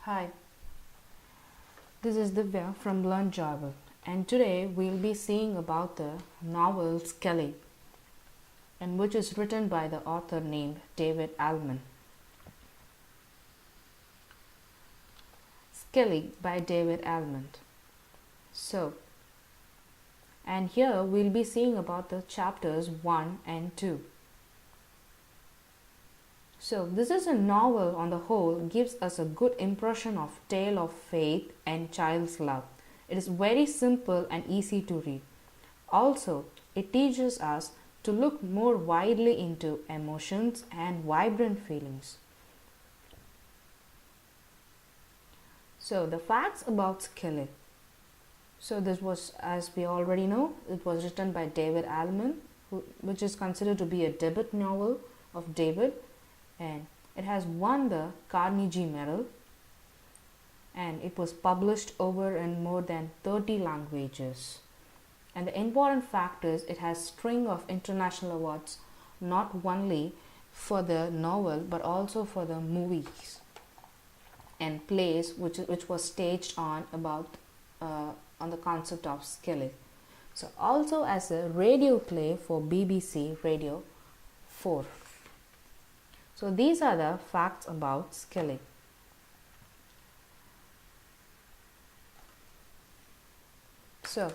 Hi, this is Divya from Learn Java, and today we'll be seeing about the novel Skelly, and which is written by the author named David Allman. Skelly by David Allman. So, and here we'll be seeing about the chapters 1 and 2. So, this is a novel on the whole, gives us a good impression of tale of faith and child's love. It is very simple and easy to read. Also, it teaches us to look more widely into emotions and vibrant feelings. So, the facts about Skelly. So, this was, as we already know, it was written by David Allman, which is considered to be a debut novel of David, and it has won the Carnegie Medal, and it was published over in more than 30 languages. And the important fact is it has string of international awards, not only for the novel but also for the movies and plays which was staged on on the concept of Skelly. So also as a radio play for BBC Radio 4. So these are the facts about Skelly. So,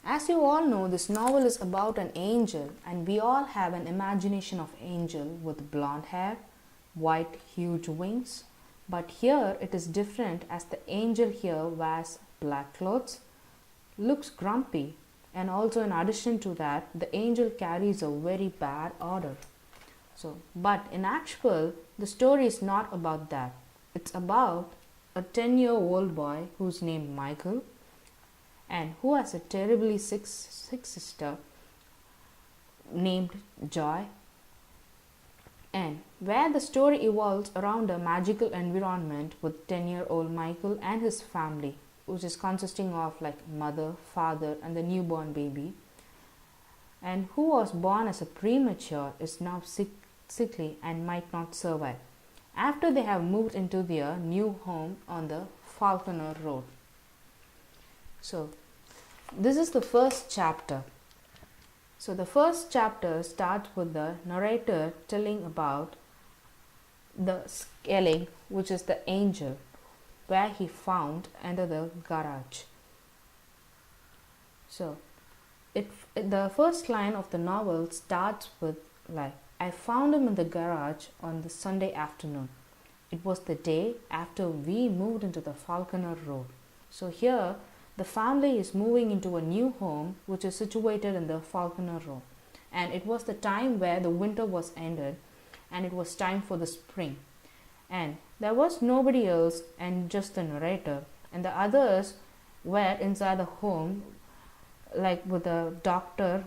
as you all know, this novel is about an angel, and we all have an imagination of angel with blonde hair, white huge wings. But here it is different, as the angel here wears black clothes, looks grumpy, and also in addition to that, the angel carries a very bad odor. So, but in actual, the story is not about that. It's about a 10-year-old boy who's named Michael and who has a terribly sick sister named Joy, and where the story evolves around a magical environment with 10-year-old Michael and his family, which is consisting of like mother, father, and the newborn baby, and who was born as a premature is now sickly and might not survive after they have moved into their new home on the Falconer Road. So, this is the first chapter. So, the first chapter starts with the narrator telling about the Skelly, which is the angel, where he found under the garage. So, the first line of the novel starts with like, I found him in the garage on the Sunday afternoon. It was the day after we moved into the Falconer Road. So here, the family is moving into a new home which is situated in the Falconer Road. And it was the time where the winter was ended and it was time for the spring. And there was nobody else and just the narrator. And the others were inside the home, like with the doctor,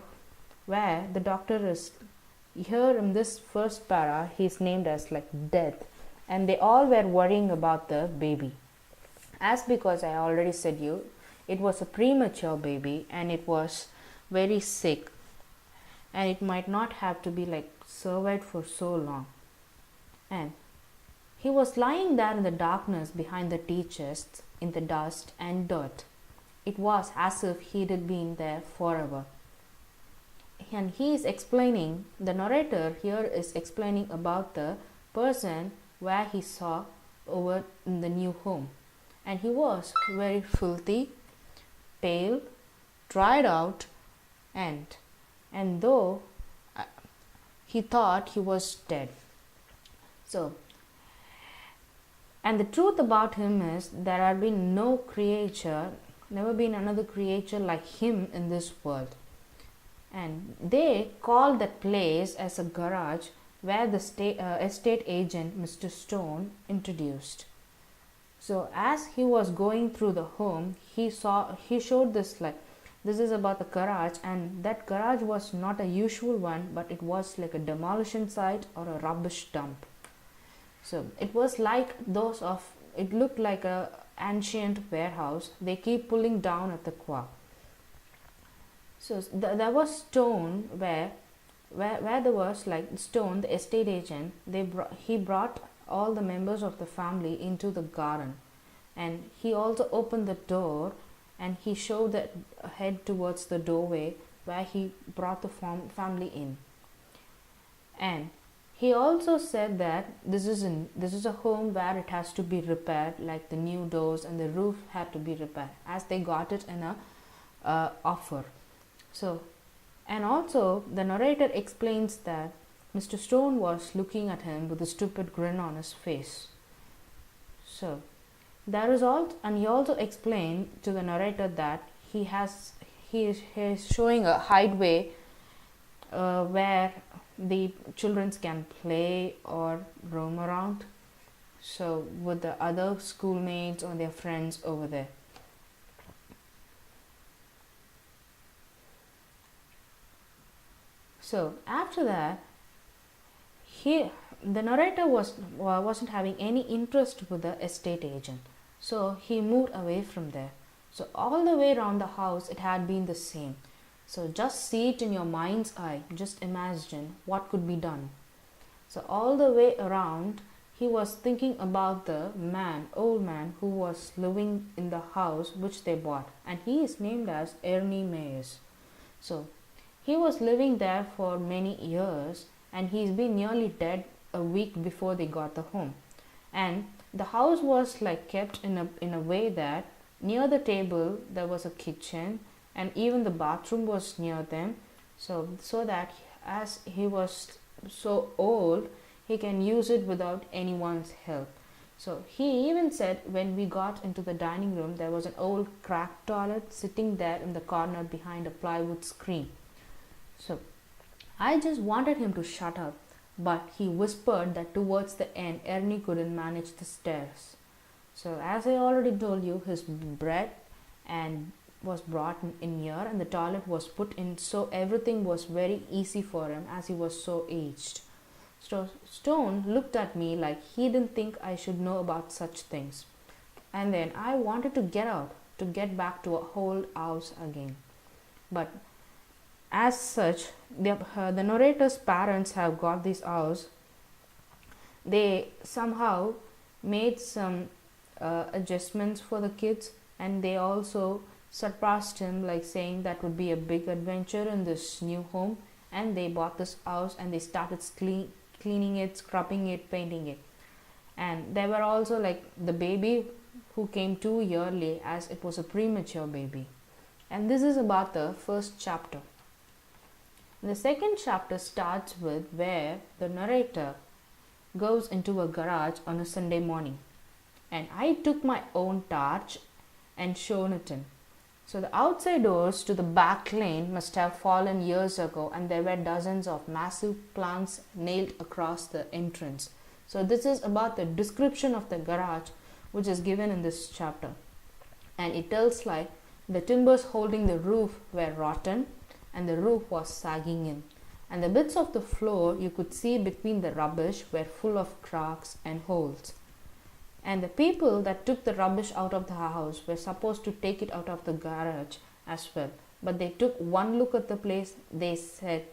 where the doctor is here in this first para, he's named as like Death, and they all were worrying about the baby. As because I already said you, it was a premature baby and it was very sick, and it might not have to be like survived for so long. And he was lying there in the darkness behind the tea chests in the dust and dirt. It was as if he had been there forever. And he is explaining, the narrator here is explaining about the person where he saw over in the new home. And he was very filthy, pale, dried out, and though he thought he was dead. So, and the truth about him is there had been no creature, never been another creature like him in this world. And they called that place as a garage where the estate agent Mr. Stone introduced. So as he was going through the home, he showed this, like, this is about the garage, and that garage was not a usual one, but it was like a demolition site or a rubbish dump. So it was like it looked like a ancient warehouse they keep pulling down at the quay. So there was stone where there was like stone. The estate agent he brought all the members of the family into the garden, and he also opened the door and he showed the head towards the doorway where he brought the family in. And he also said that this is a home where it has to be repaired, like the new doors and the roof had to be repaired, as they got it in a offer. So, and also the narrator explains that Mr. Stone was looking at him with a stupid grin on his face. So there is all, and he also explained to the narrator that he is showing a hideaway where the children can play or roam around, so with the other schoolmates or their friends over there. So after that, the narrator wasn't having any interest with the estate agent, so he moved away from there. So all the way around the house it had been the same. So just see it in your mind's eye, just imagine what could be done. So all the way around he was thinking about the old man who was living in the house which they bought, and he is named as Ernie Mayes. So he was living there for many years, and he's been nearly dead a week before they got the home. And the house was like kept in a way that near the table there was a kitchen, and even the bathroom was near them, so that as he was so old he can use it without anyone's help. So he even said when we got into the dining room there was an old cracked toilet sitting there in the corner behind a plywood screen. So I just wanted him to shut up, but he whispered that towards the end Ernie couldn't manage the stairs. So as I already told you, his bread and was brought in here and the toilet was put in, so everything was very easy for him as he was so aged. So Stone looked at me like he didn't think I should know about such things. And then I wanted to get out, to get back to a whole house again. But as such, the narrator's parents have got this house. They somehow made some adjustments for the kids, and they also surpassed him, like saying that would be a big adventure in this new home. And they bought this house and they started cleaning it, scrubbing it, painting it. And there were also like the baby who came too early as it was a premature baby. And this is about the first chapter. The second chapter starts with where the narrator goes into a garage on a Sunday morning, and I took my own torch and shone it in. So the outside doors to the back lane must have fallen years ago, and there were dozens of massive plants nailed across the entrance. So this is about the description of the garage which is given in this chapter, and it tells like the timbers holding the roof were rotten and the roof was sagging in, and the bits of the floor you could see between the rubbish were full of cracks and holes. And the people that took the rubbish out of the house were supposed to take it out of the garage as well, but they took one look at the place, they said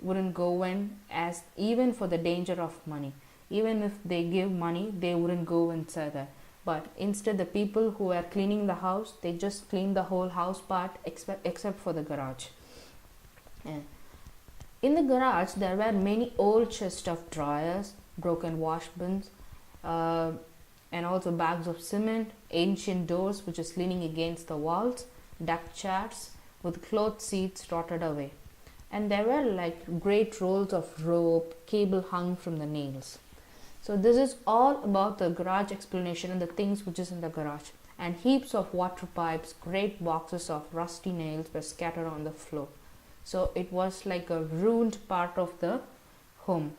wouldn't go in, as even for the danger of money. Even if they give money, they wouldn't go inside there. But instead the people who were cleaning the house, they just cleaned the whole house part except for the garage. And in the garage there were many old chests of dryers, broken wash bins, and also bags of cement, ancient doors which is leaning against the walls, deck chairs with cloth seats rotted away. And there were like great rolls of rope, cable hung from the nails. So this is all about the garage explanation and the things which is in the garage. And heaps of water pipes, great boxes of rusty nails were scattered on the floor. So it was like a ruined part of the home.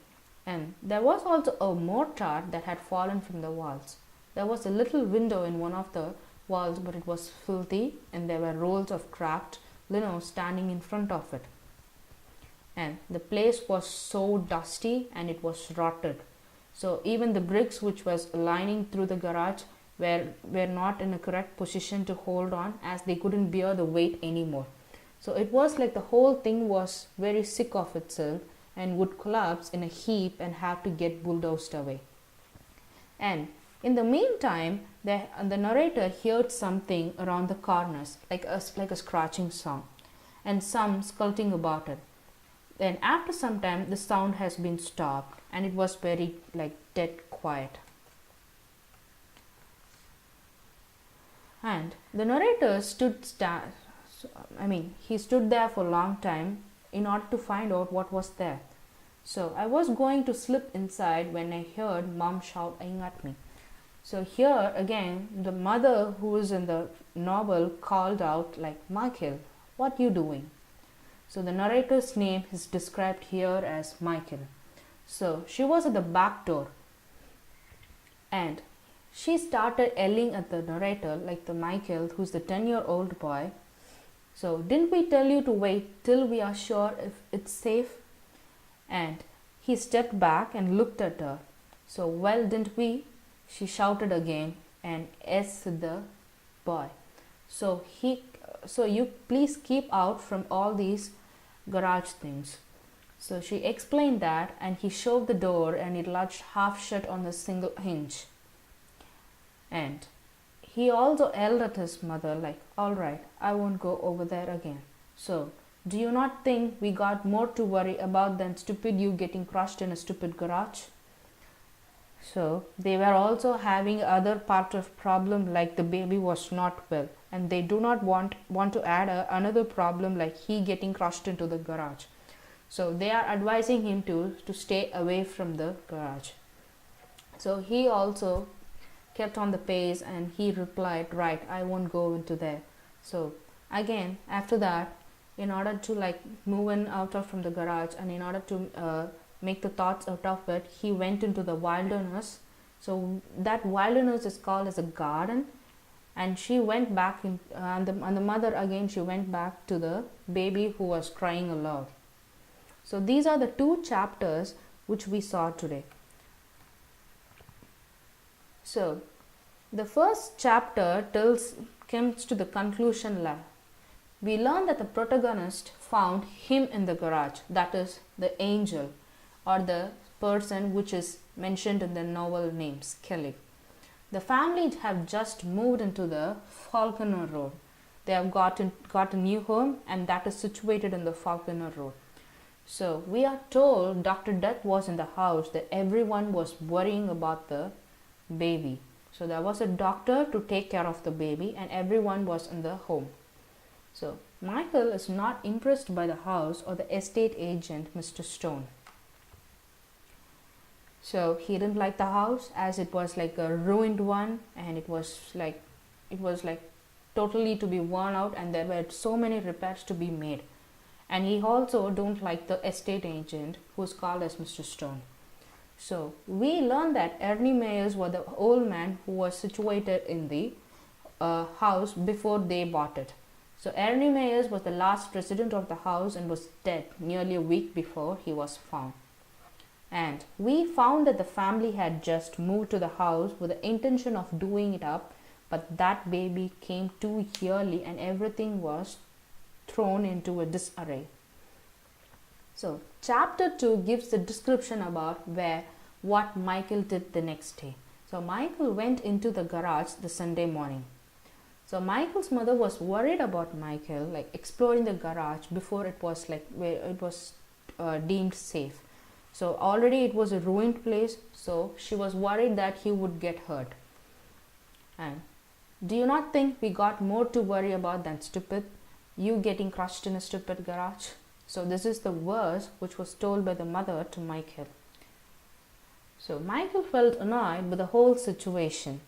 And there was also a mortar that had fallen from the walls. There was a little window in one of the walls, but it was filthy, and there were rolls of cracked lino standing in front of it. And the place was so dusty and it was rotted. So even the bricks which was lining through the garage were not in a correct position to hold on, as they couldn't bear the weight anymore. So it was like the whole thing was very sick of itself and would collapse in a heap and have to get bulldozed away. And in the meantime, the narrator heard something around the corners, like a scratching sound, and some skulking about it. Then after some time, the sound has been stopped, and it was very like dead quiet. And the narrator he stood there for a long time in order to find out what was there. So I was going to slip inside when I heard mom shouting at me. So here again, the mother who is in the novel called out like, Michael, what you doing? So the narrator's name is described here as Michael. So she was at the back door, and she started yelling at the narrator, like the Michael, who's the 10-year-old boy. So didn't we tell you to wait till we are sure if it's safe? And he stepped back and looked at her. So, well, didn't we? She shouted again, and S the boy. So you please keep out from all these garage things. So she explained that, and he shoved the door and it latched half shut on the single hinge. And he also yelled at his mother like, all right, I won't go over there again. So do you not think we got more to worry about than stupid you getting crushed in a stupid garage? So they were also having other part of problem, like the baby was not well, and they do not want to add another problem like he getting crushed into the garage. So they are advising him to stay away from the garage. So he also kept on the pace, and he replied, right, I won't go into there. So again, after that, in order to like move in out of from the garage, and in order to make the thoughts out of it, he went into the wilderness. So that wilderness is called as a garden, and she went back in, and the mother again, she went back to the baby who was crying aloud. So these are the two chapters which we saw today. So the first chapter comes to the conclusion. We learn that the protagonist found him in the garage, that is the angel, or the person which is mentioned in the novel names, Kelly. The family have just moved into the Falconer Road. They have got a new home, and that is situated in the Falconer Road. So we are told Dr. Death was in the house, that everyone was worrying about the baby. So there was a doctor to take care of the baby, and everyone was in the home. So Michael is not impressed by the house or the estate agent, Mr. Stone. So he didn't like the house, as it was like a ruined one, and it was like totally to be worn out, and there were so many repairs to be made. And he also don't like the estate agent, who's called as Mr. Stone. So we learned that Ernie Meyers was the old man who was situated in the house before they bought it. So Ernie Meyers was the last resident of the house and was dead nearly a week before he was found. And we found that the family had just moved to the house with the intention of doing it up, but that baby came too early, and everything was thrown into a disarray. So chapter 2 gives the description about what Michael did the next day. So Michael went into the garage the Sunday morning. So Michael's mother was worried about Michael like exploring the garage before it was like where it was deemed safe. So already it was a ruined place, so she was worried that he would get hurt. And do you not think we got more to worry about than stupid? You getting crushed in a stupid garage? So this is the verse which was told by the mother to Michael. So Michael felt annoyed with the whole situation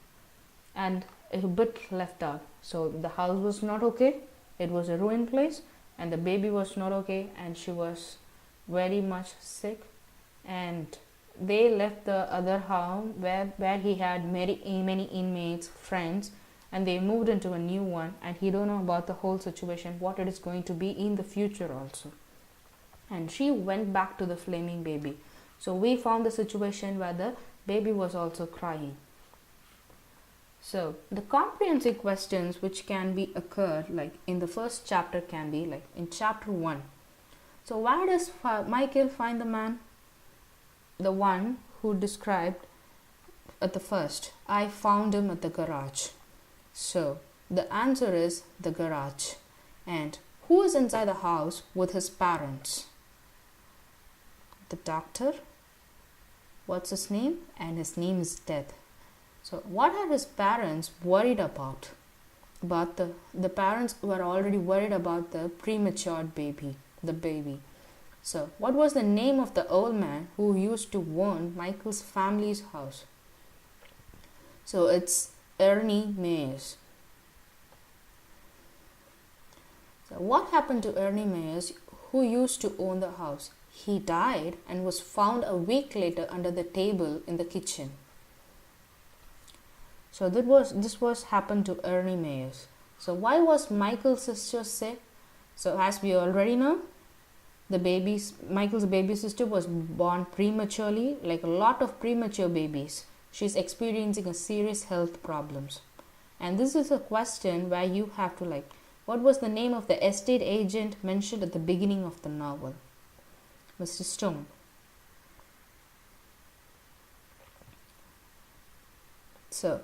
and a bit left out. So the house was not okay, it was a ruined place, and the baby was not okay, and she was very much sick. And they left the other home where he had many inmates, friends, and they moved into a new one, and he don't know about the whole situation, what it is going to be in the future also. And she went back to the flaming baby. So we found the situation where the baby was also crying. So the comprehensive questions which can be occurred like in the first chapter can be like in chapter 1. So where does Michael find the man? The one who described at the first. I found him at the garage. So the answer is the garage. And who is inside the house with his parents? The doctor. What's his name? And his name is Death. So what are his parents worried about? But the parents were already worried about the premature baby, the baby. So what was the name of the old man who used to own Michael's family's house? So it's Ernie Mayers. So what happened to Ernie Mayers, who used to own the house? He died and was found a week later under the table in the kitchen. So this was happened to Ernie Mayers. So why was Michael's sister sick? So as we already know, Michael's baby sister was born prematurely, like a lot of premature babies. She's experiencing a serious health problems. And this is a question where you have to what was the name of the estate agent mentioned at the beginning of the novel? Mr. Stone. So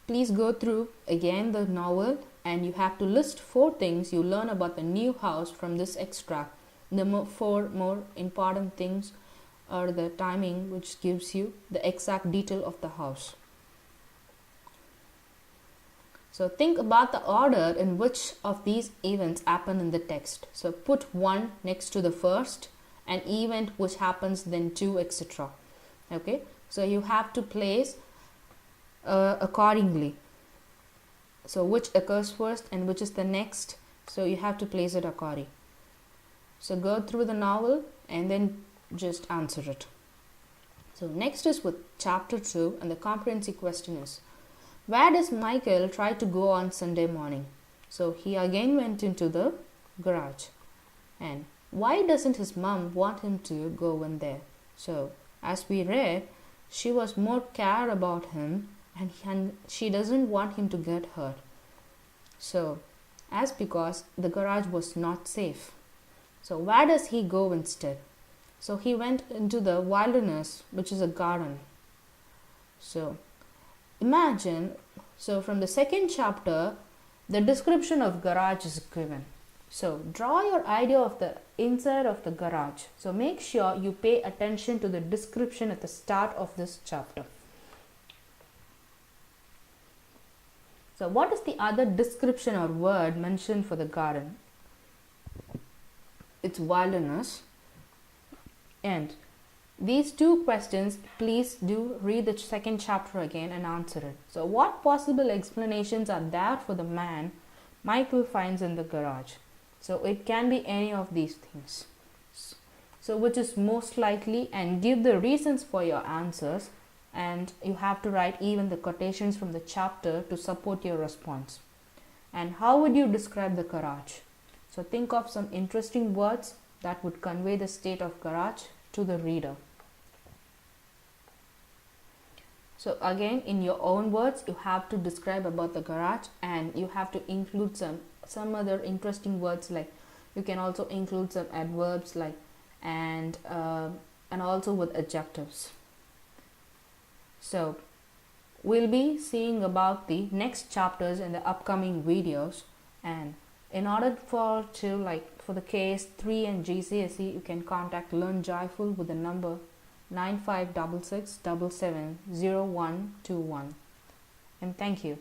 please go through again the novel, and you have to list 4 things you learn about the new house from this extract. The 4 more important things are the timing, which gives you the exact detail of the house. So think about the order in which of these events happen in the text. So put 1 next to the first, an event which happens, then 2, etc. Okay, so you have to place accordingly. So which occurs first and which is the next, so you have to place it accordingly. So go through the novel and then just answer it. So next is with chapter 2, and the comprehensive question is, where does Michael try to go on Sunday morning? So he again went into the garage. And why doesn't his mom want him to go in there? So as we read, she was more care about him, and she doesn't want him to get hurt. So as because the garage was not safe. So where does he go instead? So he went into the wilderness, which is a garden. So imagine, so from the second chapter, the description of garage is given. So draw your idea of the inside of the garage. So make sure you pay attention to the description at the start of this chapter. So what is the other description or word mentioned for the garden? It's wilderness. And these 2 questions, please do read the second chapter again and answer it. So what possible explanations are there for the man Michael finds in the garage? So it can be any of these things. So which is most likely, and give the reasons for your answers, and you have to write even the quotations from the chapter to support your response. And how would you describe the garage? So think of some interesting words that would convey the state of garage to the reader. So again, in your own words, you have to describe about the garage, and you have to include some other interesting words, like you can also include some adverbs like and also with adjectives. So we'll be seeing about the next chapters in the upcoming videos, and in order for the case 3 and GCSE, you can contact Learn Joyful with the number 9566770121. And thank you.